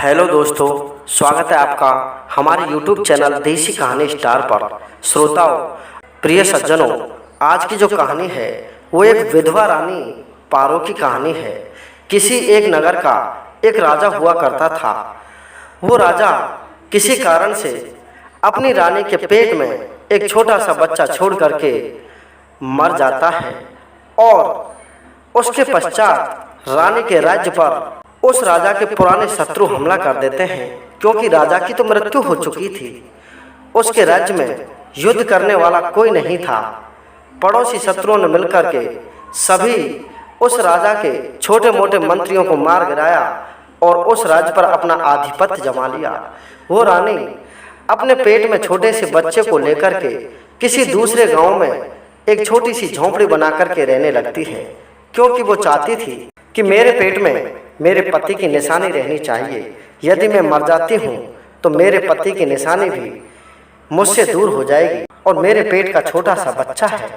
Hello दोस्तों, स्वागत है आपका हमारे YouTube चैनल देसी कहानी स्टार पर। श्रोताओं, प्रिय सज्जनों, आज की जो कहानी है वो एक विधवा रानी पारो की कहानी है। किसी एक नगर का एक राजा हुआ करता था। वो राजा किसी कारण से अपनी रानी के पेट में एक छोटा सा बच्चा छोड़ करके मर जाता है और उसके पश्चात रानी के राज्य पर उस राजा के पुराने शत्रु हमला कर देते हैं, क्योंकि राजा की तो मृत्यु हो चुकी थी। उसके राज्य में युद्ध करने वाला कोई नहीं था। पड़ोसी शत्रुओं ने मिलकर के सभी उस राजा के छोटे मोटे मंत्रियों को मार गिराया और उस राज्य पर अपना आधिपत्य जमा लिया। वो रानी अपने पेट में छोटे से बच्चे को लेकर के किसी दूसरे गांव में एक छोटी सी झोंपड़ी बना करके रहने लगती है, क्योंकि वो चाहती थी कि मेरे पेट में मेरे पति की निशानी रहनी चाहिए। यदि मैं मर जाती हूँ तो मेरे पति की निशानी भी मुझसे दूर हो जाएगी और मेरे पेट का छोटा सा बच्चा है,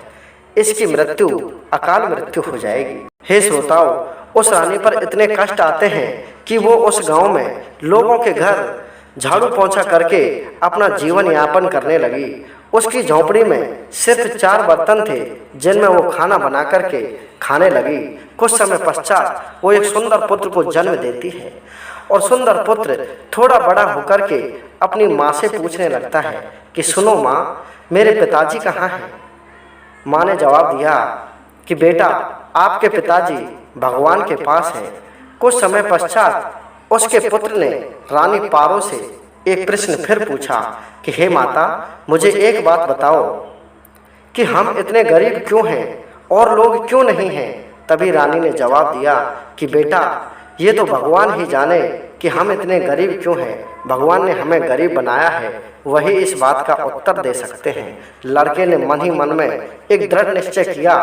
इसकी मृत्यु अकाल मृत्यु हो जाएगी। हे श्रोताओं, उस रानी पर इतने कष्ट आते हैं कि वो उस गांव में लोगों के घर झाड़ू पोंछा करके अपना जीवन यापन करने लगी। उसकी झोंपड़ी में सिर्फ 4 बर्तन थे जिनमें वो खाना बना करके खाने लगी। कुछ समय पश्चात वो एक सुंदर पुत्र को जन्म देती है और सुंदर पुत्र थोड़ा बड़ा होकर के अपनी माँ से पूछने लगता है कि सुनो माँ, मेरे पिताजी कहाँ हैं। माँ ने जवाब दिया कि बेटा, आपके पिताजी भगवान के पास हैं। कुछ समय पश्चात उसके पुत्र ने रानी पारो से एक प्रश्न फिर पूछा कि हे माता, मुझे एक बात बताओ कि हम इतने गरीब क्यों हैं और लोग क्यों नहीं हैं। तभी रानी ने जवाब दिया कि बेटा, ये तो भगवान ही जाने कि हम इतने गरीब क्यों हैं। भगवान ने हमें गरीब बनाया है, वही इस बात का उत्तर दे सकते हैं। लड़के ने मन ही मन में एक दृढ़ निश्चय किया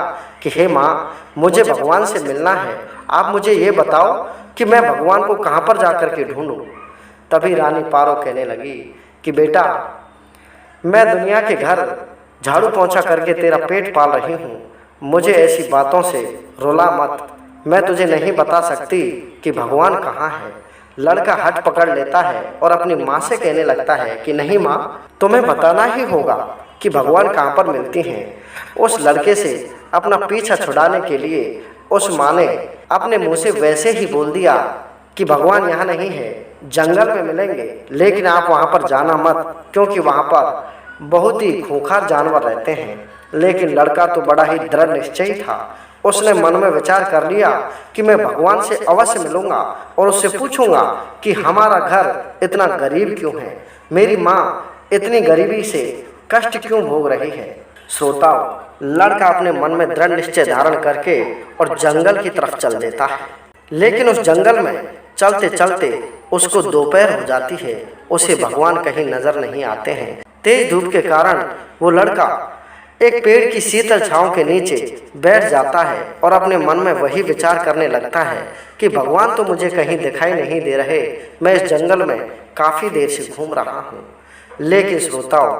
कि हे माँ, मुझे भगवान से मिलना है। आप मुझे ये बताओ कि मैं भगवान को कहाँ पर जा कर के ढूंढूं। तभी रानी पारो कहने लगी कि बेटा, मैं दुनिया के घर झाड़ू पोंछा करके तेरा पेट पाल रही हूँ, मुझे ऐसी बातों से रुला मत। मैं तुझे नहीं बता सकती कि भगवान कहाँ है। लड़का हट पकड़ लेता है और अपनी माँ से कहने लगता है कि नहीं माँ, तुम्हें बताना ही होगा कि भगवान कहाँ पर मिलती हैं। उस लड़के से अपना पीछा छुड़ाने के लिए उस माँ ने अपने मुँह से वैसे ही बोल दिया कि भगवान यहाँ नहीं है, जंगल में मिलेंगे, लेकिन आप वहाँ पर जाना मत, क्योंकि वहाँ पर बहुत ही खूंखार जानवर रहते हैं। लेकिन लड़का तो बड़ा ही दृढ़ निश्चयी था। उसने मन में विचार कर लिया कि मैं भगवान से अवश्य मिलूंगा और उससे पूछूंगा कि हमारा घर इतना गरीब क्यों है, मेरी माँ इतनी गरीबी से कष्ट क्यों भोग रही है। श्रोताओं, लड़का अपने मन में दृढ़ निश्चय धारण करके और जंगल की तरफ चल देता है। लेकिन उस जंगल में चलते चलते उसको दोपहर हो जाती है। उसे भगवान कहीं नजर नहीं आते हैं। तेज धूप के कारण वो लड़का एक पेड़ की शीतल छांव के नीचे बैठ जाता है और अपने मन में वही विचार करने लगता है कि भगवान तो मुझे कहीं दिखाई नहीं दे रहे। मैं इस जंगल में काफ़ी देर से घूम रहा हूँ। लेकिन श्रोताओं,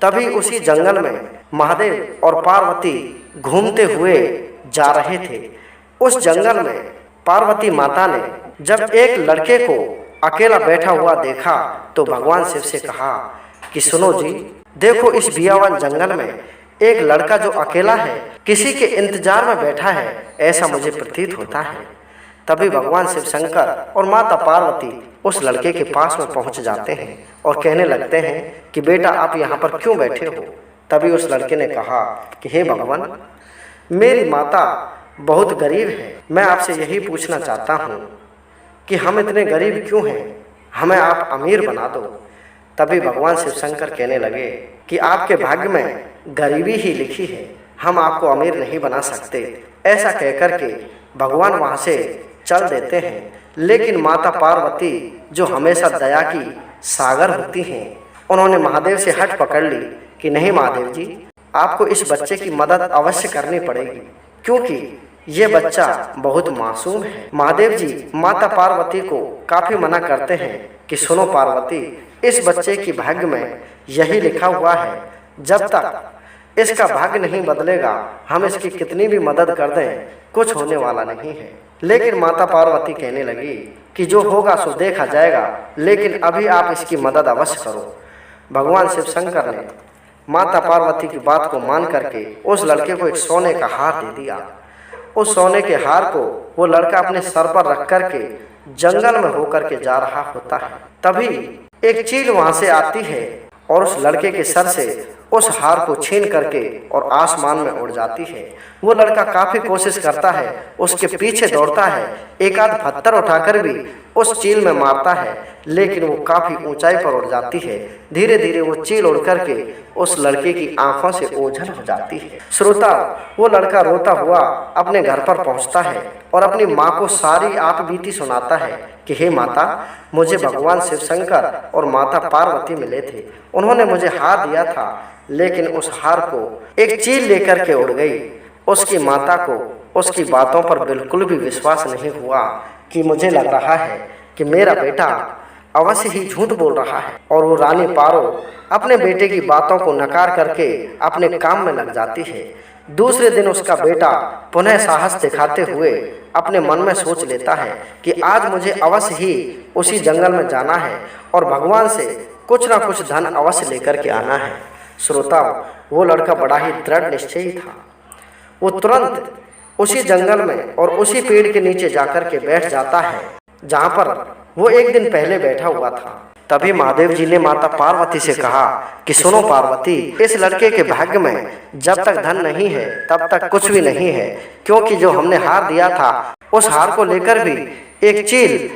तभी उसी जंगल में महादेव और पार्वती घूमते हुए जा रहे थे। उस जंगल में पार्वती माता ने जब एक लड़के को अकेला बैठा हुआ देखा तो भगवान शिव से कहा कि सुनो जी, देखो इस बियावान जंगल में एक लड़का जो अकेला है, किसी के इंतजार में बैठा है, ऐसा मुझे प्रतीत होता है। तभी भगवान शिव शंकर और माता पार्वती उस लड़के के पास में पहुंच जाते हैं और कहने लगते हैं कि बेटा, आप यहाँ पर क्यों बैठे हो। तभी उस लड़के ने कहा कि हे भगवान, मेरी माता बहुत गरीब है। मैं आपसे यही पूछना चाहता हूँ कि हम इतने गरीब क्यों हैं, हमें आप अमीर बना दो। तभी भगवान शिव शंकर कहने लगे कि आपके भाग्य में गरीबी ही लिखी है, हम आपको अमीर नहीं बना सकते। ऐसा कहकर के भगवान वहाँ से चल देते हैं। लेकिन माता पार्वती, जो हमेशा दया की सागर होती हैं, उन्होंने महादेव से हट पकड़ ली कि नहीं महादेव जी, आपको इस बच्चे की मदद अवश्य करनी पड़ेगी, क्योंकि ये बच्चा बहुत मासूम है। महादेव जी माता पार्वती को काफ़ी मना करते हैं कि सुनो पार्वती, इस बच्चे की भाग्य में यही लिखा हुआ है, जब तक इसका भाग्य नहीं बदलेगा, हम इसकी कितनी भी मदद कर दें कुछ होने वाला नहीं है। लेकिन माता पार्वती कहने लगी कि जो होगा सो देखा जाएगा, लेकिन अभी आप इसकी मदद अवश्य करो। भगवान शिव शंकर ने माता पार्वती की बात को मान करके उस लड़के को एक सोने का हार दे दिया। उस सोने के हार को वो लड़का अपने सर पर रख करके जंगल में होकर के जा रहा होता है। तभी एक चील वहां से आती है और उस लड़के के सर से उस हार को छीन करके और आसमान में उड़ जाती है। वो लड़का काफी कोशिश करता है, उसके पीछे दौड़ता है, एक आध पत्थर उठाकर भी उस चील में मारता है, लेकिन वो काफी ऊंचाई पर उड़ जाती है। धीरे धीरे वो चील उड़ करके उस लड़के की आंखों से ओझल हो जाती है। श्रोता, वो लड़का रोता हुआ अपने घर पर पहुंचता है और अपनी माँ को सारी आप बीती सुनाता है कि हे माता, मुझे भगवान शिव शंकर और माता पार्वती मिले थे, उन्होंने मुझे हार दिया था, लेकिन उस हार को एक चील लेकर के उड़ गई। उसकी माता को उसकी बातों पर बिल्कुल भी विश्वास नहीं हुआ कि मुझे लग रहा है कि मेरा बेटा अवश्य ही झूठ बोल रहा है, और वो रानी पारो अपने बेटे की बातों को नकार करके अपने काम में लग जाती है। दूसरे दिन उसका बेटा पुनः साहस दिखाते हुए अपने मन में सोच लेता है कि आज मुझे अवश्य ही उसी जंगल में जाना है और भगवान से कुछ ना कुछ धन अवश्य लेकर के आना है। श्रोता, वो लड़का बड़ा ही दृढ़ निश्चयी था। वो तुरंत उसी जंगल में और उसी पेड़ के नीचे जाकर के बैठ जाता है जहाँ पर वो एक दिन पहले बैठा हुआ था। तभी महादेव जी ने माता पार्वती से कहा कि सुनो पार्वती, इस लड़के के भाग्य में जब तक धन नहीं है तब तक कुछ भी नहीं है, क्योंकि जो हमने हार दिया था उस हार को लेकर भी एक चील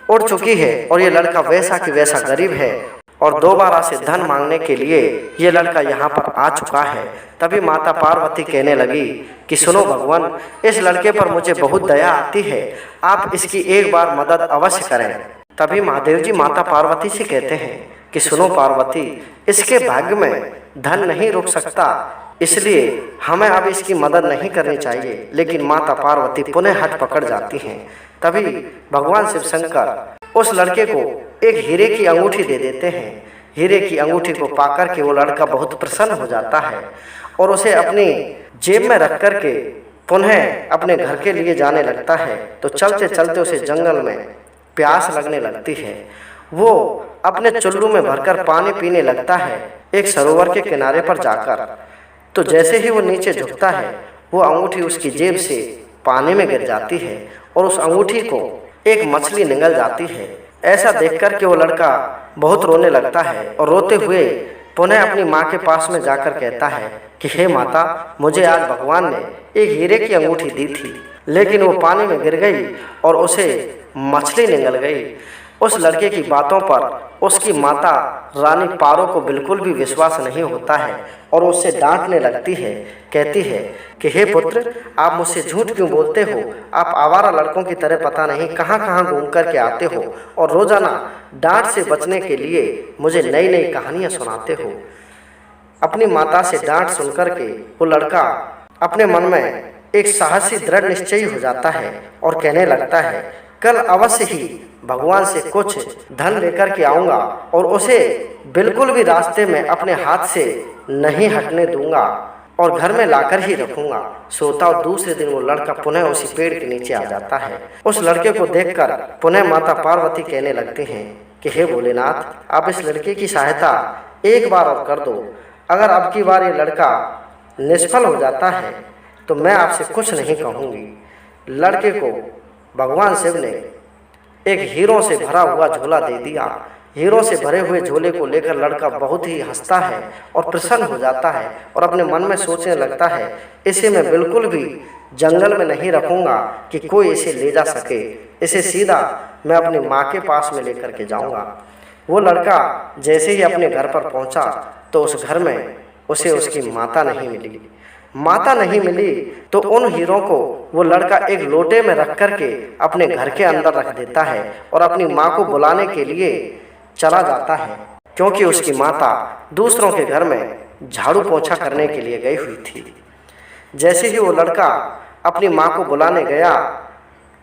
उड़ चुकी है और ये लड़का वैसा कि वैसा गरीब है और दोबारा से धन मांगने के लिए ये लड़का यहाँ पर आ चुका है। तभी माता पार्वती कहने लगी कि सुनो भगवान, इस लड़के पर मुझे बहुत दया आती है, आप इसकी एक बार मदद अवश्य करें। तभी महादेव जी माता पार्वती से कहते हैं कि सुनो पार्वती, इसके भाग्य में धन नहीं रुक सकता, इसलिए हमें अब इसकी मदद नहीं करनी चाहिए। लेकिन माता पार्वती पुनः हट पकड़ जाती हैं। तभी भगवान शिव शंकर उस लड़के को एक हीरे की अंगूठी दे देते हैं। हीरे की अंगूठी को पाकर के वो लड़का बहुत प्रसन्न हो जाता है और उसे अपनी जेब में रख करके पुनः अपने घर के लिए जाने लगता है। तो चलते चलते उसे जंगल में प्यास लगने लगती है। वो अपने चुल्लू में भरकर पानी पीने लगता है एक सरोवर के किनारे पर जाकर। तो जैसे ही वो नीचे झुकता है, वो अंगूठी उसकी जेब से पानी में गिर जाती है और उस अंगूठी को एक मछली निगल जाती है। ऐसा देखकर के वो लड़का बहुत रोने लगता है और रोते हुए पुनः अपनी माँ के पास में जाकर कहता है कि हे माता, मुझे आज भगवान ने एक हीरे की अंगूठी दी थी, लेकिन वो पानी में गिर गई और उसे मछली निगल गई। उस लड़के की बातों पर उसकी माता रानी पारो को बिल्कुल भी विश्वास नहीं होता है और उससे डांटने लगती है। कहती है कि हे पुत्र, आप मुझसे झूठ क्यों बोलते हो? आप आवारा लड़कों की तरह पता नहीं कहाँ कहाँ घूम कर के आते हो और रोजाना डांट से बचने के लिए मुझे नई नई कहानियाँ सुनाते हो। अपनी माता से डांट सुनकर के वो लड़का अपने मन में एक साहसी दृढ़ निश्चयी हो जाता है और कहने लगता है, कल अवश्य ही भगवान से कुछ धन लेकर के आऊँगा और उसे बिल्कुल भी रास्ते में अपने हाथ से नहीं हटने दूंगा और घर में लाकर ही रखूंगा। सोता और दूसरे दिन वो लड़का पुनः उसी पेड़ के नीचे आ जाता है। उस लड़के को देखकर पुनः माता पार्वती कहने लगती हैं कि हे भोलेनाथ, आप इस लड़के की सहायता एक बार और कर दो। अगर अब की बार ये लड़का निष्फल हो जाता है तो मैं आपसे कुछ नहीं कहूँगी। लड़के को भगवान शिव ने एक हीरों से भरा हुआ झोला दे दिया। हीरों से भरे हुए झोले को लेकर लड़का बहुत ही हंसता है और प्रसन्न हो जाता है और अपने मन में सोचने लगता है, इसे मैं बिल्कुल भी जंगल में नहीं रखूंगा कि कोई इसे ले जा सके। इसे सीधा मैं अपनी माँ के पास में लेकर के जाऊंगा। वो लड़का जैसे ही अपने घर पर पहुंचा तो उस घर में उसे उसकी माता नहीं मिली। माता नहीं मिली तो उन हीरों को वो लड़का एक लोटे में रख करके अपने घर के अंदर रख देता है और अपनी माँ को बुलाने के लिए चला जाता है, क्योंकि उसकी माता दूसरों के घर में झाड़ू पोंछा करने के लिए गई हुई थी। जैसे ही वो लड़का अपनी माँ को बुलाने गया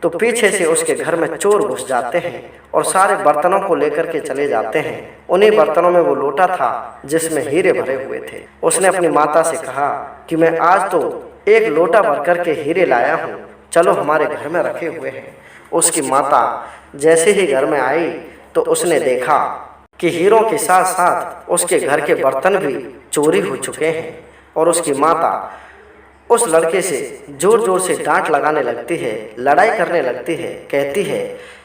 तो पीछे से उसके घर में चोर घुस जाते हैं और सारे बर्तनों को लेकर के चले जाते हैं। उन्हीं बर्तनों में वो लोटा था जिसमें हीरे भरे हुए थे। उसने अपनी माता से कहा कि मैं आज तो एक लोटा भर कर के हीरे लाया हूँ, चलो हमारे घर में रखे हुए हैं। उसकी माता जैसे ही घर में आई तो उसने देखा कि हीरों के साथ साथ उसके घर के बर्तन भी चोरी हो चुके हैं। और उसकी माता उस लड़के से जोर जोर से डांट लगाने लगती है, लड़ाई करने लगती है। कहती है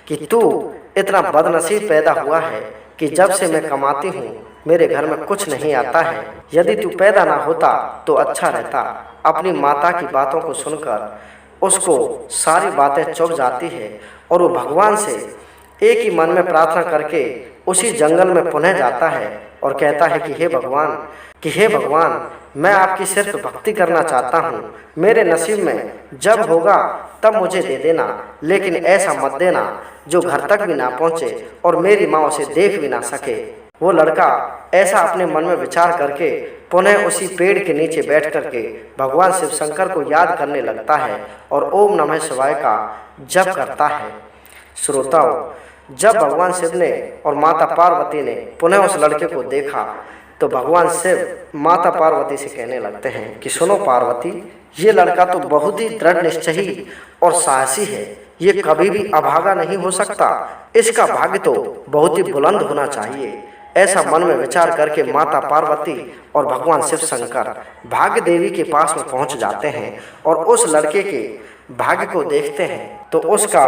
कि तू इतना बदनसीब पैदा हुआ है कि जब से मैं कमाती हूँ मेरे घर में कुछ नहीं आता है। यदि तू पैदा ना होता तो अच्छा रहता। अपनी माता की बातों को सुनकर उसको सारी बातें चुभ जाती है और वो भगवान से एक ही मन में प्रार्थना करके उसी जंगल में पुनः जाता है और कहता है कि हे भगवान मैं आपकी सिर्फ भक्ति करना चाहता हूँ। मेरे नसीब में जब होगा तब मुझे दे देना, लेकिन ऐसा मत देना जो घर तक भी ना पहुँचे और मेरी माँ उसे देख भी ना सके। वो लड़का ऐसा अपने मन में विचार करके पुनः उसी पेड़ के नीचे बैठ करके भगवान शिव शंकर को याद करने लगता है और ओम नमः शिवाय का जप करता है। श्रोताओं, जब भगवान शिव ने और माता पार्वती ने पुनः उस लड़के को देखा तो भगवान शिव माता पार्वती से कहने लगते हैं कि सुनो पार्वती, ये लड़का तो बहुत ही दृढ़ निश्चयी और साहसी है। ये कभी भी अभागा नहीं हो सकता। इसका भाग्य तो बहुत ही बुलंद होना चाहिए। ऐसा मन में विचार करके माता पार्वती और भगवान शिव शंकर भाग्य देवी के पास में पहुंच जाते हैं और उस लड़के के भाग्य को देखते हैं तो उसका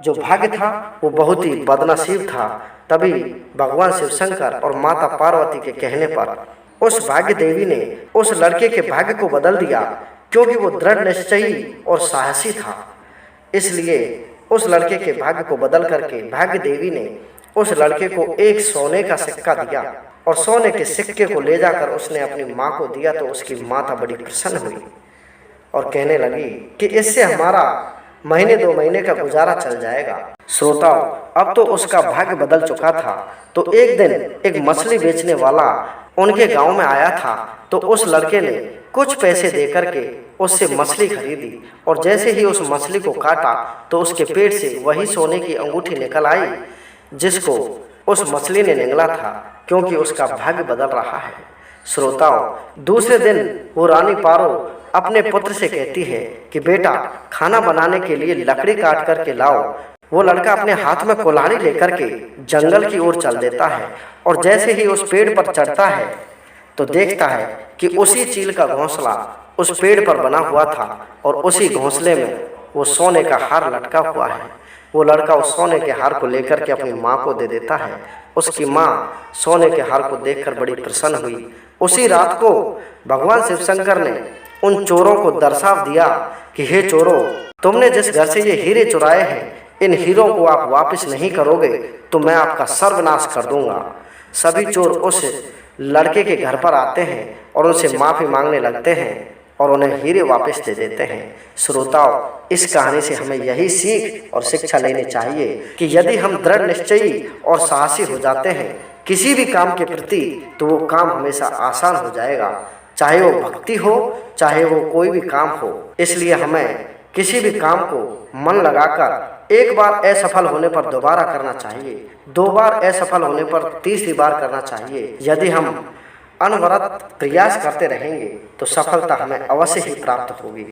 जो भाग्य था वो बहुत ही बदनसीब था। तभी भगवान शिव शंकर और माता पार्वती के कहने पर उस भाग्य देवी ने उस लड़के के भाग्य को बदल दिया, क्योंकि वो दृढ़ निश्चयी और साहसी था। इसलिए उस लड़के के भाग्य को बदल करके भाग्य देवी ने उस लड़के को एक सोने का सिक्का दिया और सोने के सिक्के को ले जाकर उसने अपनी माँ को दिया तो उसकी माता बड़ी प्रसन्न हुई और कहने लगी कि इससे हमारा महीने 2 महीने का गुजारा चल जाएगा। श्रोताओं, अब तो उसका भाग्य बदल चुका था। तो एक दिन एक मछली बेचने वाला उनके गांव में आया था तो उस लड़के ने कुछ पैसे देकर के उससे मछली खरीदी और जैसे ही उस मछली को काटा तो उसके पेट से वही सोने की अंगूठी निकल आई जिसको उस मछली ने निगला था, क्योंकि उसका भाग्य बदल रहा है। श्रोताओं, दूसरे दिन वो रानी पारो अपने पुत्र से कहती है कि बेटा खाना बनाने के लिए लकड़ी काट करके लाओ। वो लड़का अपने हाथ में कुल्हाड़ी लेकर के जंगल की ओर चल देता है और जैसे ही उस पेड़ पर चढ़ता है तो देखता है कि उसी चील का घोंसला उस पेड़ पर बना हुआ था और उसी घोंसले में वो सोने का हार लटका हुआ है। वो लड़का उस सोने के हार को लेकर के अपनी माँ को दे देता है। उसकी माँ सोने के हार को देखकर बड़ी प्रसन्न हुई। उसी रात को भगवान शिव शंकर ने उन चोरों को दर्शाव दिया कि हे चोरों, तुमने जिस घर से ये हीरे चुराए हैं, इन हीरों को आप वापस नहीं करोगे तो मैं आपका सर्वनाश कर दूंगा। सभी चोर उस लड़के के घर पर आते हैं और उनसे माफ़ी मांगने लगते हैं और उन्हें हीरे वापस दे देते हैं। श्रोताओं, इस कहानी से हमें यही सीख और शिक्षा लेनी चाहिए कि यदि हम दृढ़ निश्चयी और साहसी हो जाते हैं किसी भी काम के प्रति तो वो काम हमेशा आसान हो जाएगा, चाहे वो भक्ति हो चाहे वो कोई भी काम हो। इसलिए हमें किसी भी काम को मन लगाकर एक बार असफल होने पर दोबारा करना चाहिए, 2 बार असफल होने पर तीसरी बार करना चाहिए। यदि हम अनवरत प्रयास करते रहेंगे तो सफलता हमें अवश्य ही प्राप्त होगी।